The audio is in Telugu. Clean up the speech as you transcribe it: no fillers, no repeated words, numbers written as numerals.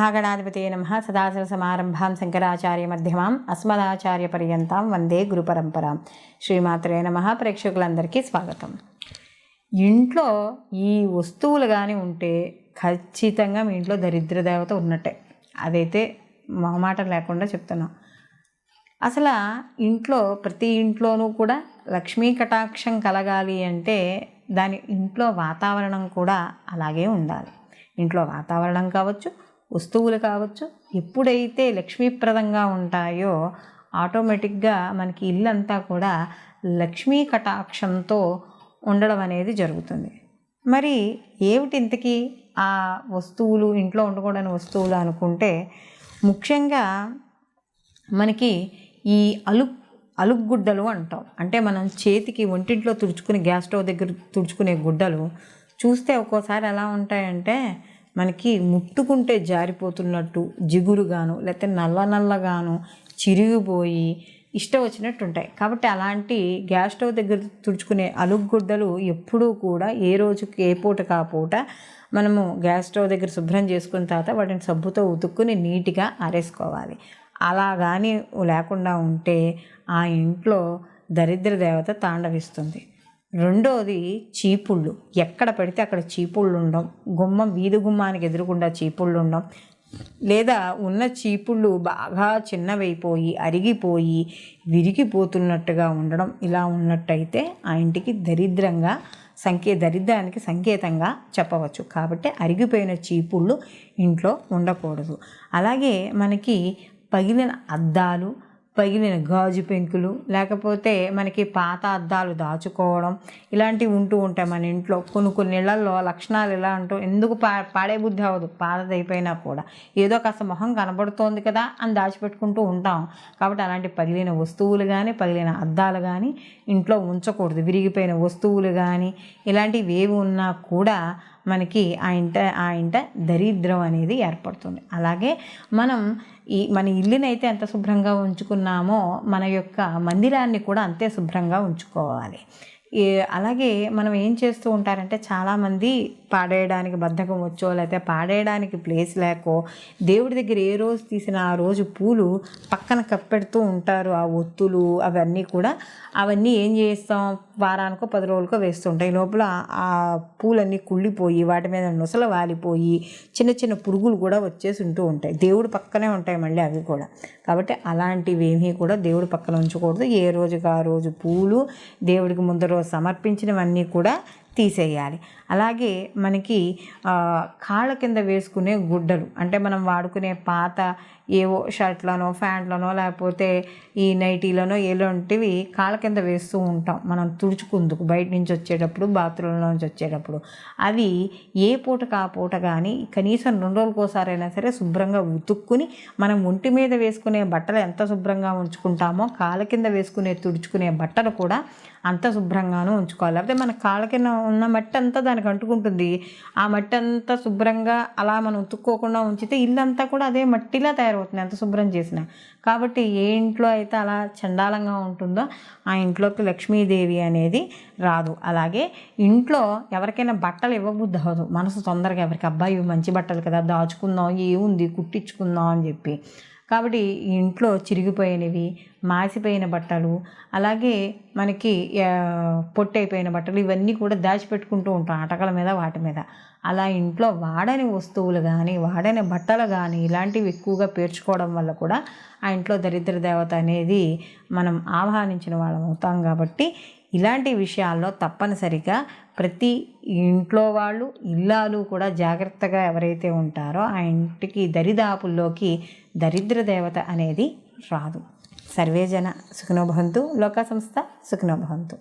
మహాగణాధిపతయే నమః. సదాశివసమారంభాం శంకరాచార్యమధ్యమాం అస్మదాచార్యపర్యంతాం వందే గురుపరంపరాం. శ్రీమాత్రే నమః. ప్రేక్షకులందరికీ స్వాగతం. ఇంట్లో ఈ వస్తువులు కానీ ఉంటే ఖచ్చితంగా మీ ఇంట్లో దరిద్ర దేవత ఉన్నట్టే. అదైతే మాట లేకుండా చెప్తున్నాం. అసలు ఇంట్లో ప్రతి ఇంట్లోనూ కూడా లక్ష్మీ కటాక్షం కలగాలి అంటే దాని ఇంట్లో వాతావరణం కూడా అలాగే ఉండాలి. ఇంట్లో వాతావరణం కావచ్చు, వస్తువులు కావచ్చు, ఎప్పుడైతే లక్ష్మీప్రదంగా ఉంటాయో ఆటోమేటిక్గా మనకి ఇల్లంతా కూడా లక్ష్మీ కటాక్షంతో ఉండడం అనేది జరుగుతుంది. మరి ఏమిటి ఇంతకీ ఆ వస్తువులు, ఇంట్లో ఉండకూడని వస్తువులు అనుకుంటే ముఖ్యంగా మనకి ఈ అలుగుగుడ్డలు అంటాం. అంటే మనం చేతికి ఒంటింట్లో తుడుచుకుని గ్యాస్ స్టవ్ దగ్గర తుడుచుకునే గుడ్డలు చూస్తే ఒక్కోసారి ఎలా ఉంటాయంటే మనకి ముట్టుకుంటే జారిపోతున్నట్టు జిగురుగాను, లేకపోతే నల్లగాను చిరిగిపోయి ఇష్టం వచ్చినట్టు ఉంటాయి. కాబట్టి అలాంటి గ్యాస్ స్టవ్ దగ్గర తుడుచుకునే అలుగుగుడ్డలు ఎప్పుడూ కూడా ఏ రోజుకి ఏ పూట కాపూట మనము గ్యాస్ స్టవ్ దగ్గర శుభ్రం చేసుకున్న తర్వాత వాటిని సబ్బుతో ఉతుక్కుని నీట్గా ఆరేసుకోవాలి. అలా కానీ లేకుండా ఉంటే ఆ ఇంట్లో దరిద్ర దేవత తాండవిస్తుంది. రెండోది చీపుళ్ళు. ఎక్కడ పడితే అక్కడ చీపుళ్ళు ఉండడం, వీధి గుమ్మానికి ఎదురుకుండా చీపుళ్ళు ఉండడం, లేదా ఉన్న చీపుళ్ళు బాగా చిన్నవైపోయి అరిగిపోయి విరిగిపోతున్నట్టుగా ఉండడం. ఇలా ఉన్నట్టయితే ఆ ఇంటికి దరిద్రానికి సంకేతంగా చెప్పవచ్చు. కాబట్టి అరిగిపోయిన చీపుళ్ళు ఇంట్లో ఉండకూడదు. అలాగే మనకి పగిలిన అద్దాలు, పగిలిన గాజు పెంకులు, లేకపోతే మనకి పాత అద్దాలు దాచుకోవడం ఇలాంటివి ఉంటూ ఉంటాయి మన ఇంట్లో. కొన్ని ఇళ్లలో లక్షణాలు ఎలా అంటూ ఎందుకు పాడే బుద్ధి అవ్వదు, పాతది అయిపోయినా కూడా ఏదో కాస్త మొహం కనబడుతోంది కదా అని దాచిపెట్టుకుంటూ ఉంటాం. కాబట్టి అలాంటి పగిలిన వస్తువులు కానీ, పగిలిన అద్దాలు కానీ ఇంట్లో ఉంచకూడదు. విరిగిపోయిన వస్తువులు కానీ ఇలాంటివి ఏవి ఉన్నా కూడా మనకి ఆ ఇంట దరిద్రం అనేది ఏర్పడుతుంది. అలాగే మన ఇల్లుని అయితే ఎంత శుభ్రంగా ఉంచుకున్నామో మన యొక్క మందిరాన్ని కూడా అంతే శుభ్రంగా ఉంచుకోవాలి. అలాగే మనం ఏం చేస్తూ ఉంటారంటే చాలామంది పాడేయడానికి బద్ధకం వచ్చో, లేకపోతే పాడేయడానికి ప్లేస్ లేకో దేవుడి దగ్గర ఏ రోజు తీసిన ఆ రోజు పూలు పక్కన కప్పెడుతూ ఉంటారు. ఆ ఒత్తులు అవన్నీ ఏం చేస్తాం, వారానికో 10 రోజులకో వేస్తుంటాయి. లోపల ఆ పూలన్నీ కుళ్ళిపోయి వాటి మీద నొసలు వాలిపోయి చిన్న చిన్న పురుగులు కూడా వచ్చేసి ఉంటూ ఉంటాయి. దేవుడు పక్కనే ఉంటాయి మళ్ళీ అవి కూడా. కాబట్టి అలాంటివి ఏమీ కూడా దేవుడి పక్కన ఉంచకూడదు. ఏ రోజుకి ఆ రోజు పూలు దేవుడికి ముందు రోజు సమర్పించినవన్నీ కూడా తీసేయాలి. అలాగే మనకి కాళ్ళ కింద వేసుకునే గుడ్డలు, అంటే మనం వాడుకునే పాత ఏవో షర్ట్లనో ప్యాంట్లనో లేకపోతే ఈ నైటీలనో ఎలాంటివి కాళ్ళ కింద వేస్తూ ఉంటాం మనం తుడుచుకుందుకు బయట నుంచి వచ్చేటప్పుడు, బాత్రూంలో నుంచి వచ్చేటప్పుడు. అవి ఏ పూటకు ఆ పూట కానీ కనీసం 2 రోజులకోసారైనా సరే శుభ్రంగా ఉతుక్కుని మనం ఒంటి మీద వేసుకునే బట్టలు ఎంత శుభ్రంగా ఉంచుకుంటామో కాళ్ళ కింద తుడుచుకునే బట్టలు కూడా అంత శుభ్రంగానూ ఉంచుకోవాలి. లేకపోతే మన కాళ్ళ కింద ఉన్న మట్టి అంతా దానికి అంటుకుంటుంది. ఆ మట్టి అంతా శుభ్రంగా అలా మనం ఉతుక్కోకుండా ఉంచితే ఇల్లంతా కూడా అదే మట్టిలా తయారవుతుంది ఎంత శుభ్రం చేసినా. కాబట్టి ఏ ఇంట్లో అయితే అలా చండాలంగా ఉంటుందో ఆ ఇంట్లోకి లక్ష్మీదేవి అనేది రాదు. అలాగే ఇంట్లో ఎవరికైనా బట్టలు ఇవ్వబుద్ధి అవ్వదు. మనసు తొందరగా ఎవరికి అబ్బాయి మంచి బట్టలు కదా దాచుకుందాం, ఏముంది కుట్టించుకుందాం అని చెప్పి. కాబట్టి ఇంట్లో చిరిగిపోయినవి, మాసిపోయిన బట్టలు, అలాగే మనకి పొట్టైపోయిన బట్టలు ఇవన్నీ కూడా దాచిపెట్టుకుంటూ ఉంటాం అటకల మీద వాటి మీద. అలా ఇంట్లో వాడని వస్తువులు కానీ, వాడని బట్టలు కానీ ఇలాంటివి ఎక్కువగా పేర్చుకోవడం వల్ల కూడా ఆ ఇంట్లో దరిద్ర దేవత అనేది మనం ఆహ్వానించిన వాళ్ళం అవుతాం. కాబట్టి ఇలాంటి విషయాల్లో తప్పనిసరిగా ప్రతి ఇంట్లో వాళ్ళు, ఇల్లాలు కూడా జాగ్రత్తగా ఎవరైతే ఉంటారో ఆ ఇంటికి దరిదాపుల్లోకి దరిద్ర దేవత అనేది రాదు. సర్వేజన సుఖినో భవంతు. లోకా సంస్థ సుఖినో భవంతు.